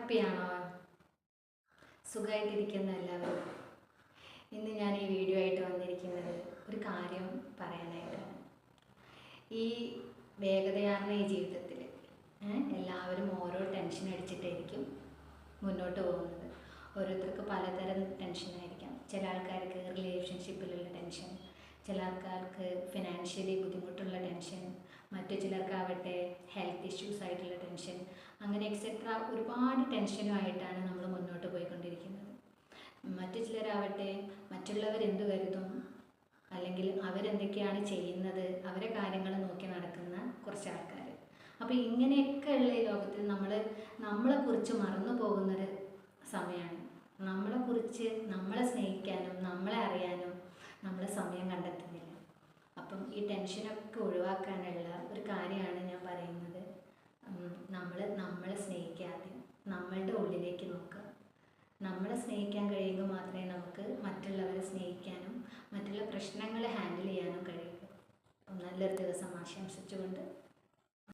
ഹാപ്പിയാണോ? സുഖമായിട്ടിരിക്കുന്ന എല്ലാവരും. ഇന്ന് ഞാൻ ഈ വീഡിയോ ആയിട്ട് വന്നിരിക്കുന്നത് ഒരു കാര്യം പറയാനായിട്ടാണ്. ഈ വേഗതയാർന്ന ഈ ജീവിതത്തിൽ എല്ലാവരും ഓരോ ടെൻഷൻ അടിച്ചിട്ടായിരിക്കും മുന്നോട്ട് പോകുന്നത്. ഓരോരുത്തർക്ക് പലതരം ടെൻഷനായിരിക്കാം. ചില ആൾക്കാർക്ക് റിലേഷൻഷിപ്പിലുള്ള ടെൻഷൻ, ചില ആൾക്കാർക്ക് ഫിനാൻഷ്യലി ബുദ്ധിമുട്ടുള്ള ടെൻഷൻ, മറ്റു ചിലർക്കാവട്ടെ ഹെൽത്ത് ഇഷ്യൂസ് ആയിട്ടുള്ള ടെൻഷൻ, അങ്ങനെ എക്സെട്ര ഒരുപാട് ടെൻഷനുമായിട്ടാണ് നമ്മൾ മുന്നോട്ട് പോയിക്കൊണ്ടിരിക്കുന്നത്. മറ്റു ചിലരാവട്ടെ മറ്റുള്ളവരെന്ത് കരുതും, അല്ലെങ്കിൽ അവരെന്തൊക്കെയാണ് ചെയ്യുന്നത്, അവരെ കാര്യങ്ങൾ നോക്കി നടക്കുന്ന കുറച്ച് ആൾക്കാർ. അപ്പോൾ ഇങ്ങനെയൊക്കെ ഉള്ള ഈ ലോകത്തിൽ നമ്മളെക്കുറിച്ച് മറന്നു പോകുന്നൊരു സമയമാണ്. നമ്മളെക്കുറിച്ച് നമ്മളെ സ്നേഹിക്കാനും നമ്മളെ അറിയാനും നമ്മൾ സമയം കണ്ടെത്തുന്നില്ല. അപ്പം ഈ ടെൻഷനൊക്കെ ഒഴിവാക്കാനുള്ള ഒരു കാര്യമാണ് ഞാൻ പറയുന്നത്. നമ്മളെ സ്നേഹിക്കാതെ നമ്മളുടെ ഉള്ളിലേക്ക് നോക്കുക. നമ്മളെ സ്നേഹിക്കാൻ കഴിയുമ്പോൾ മാത്രമേ നമുക്ക് മറ്റുള്ളവരെ സ്നേഹിക്കാനും മറ്റുള്ള പ്രശ്നങ്ങളെ ഹാൻഡിൽ ചെയ്യാനും കഴിയൂ. അപ്പം നല്ലൊരു ദിവസം ആശംസിച്ചുകൊണ്ട്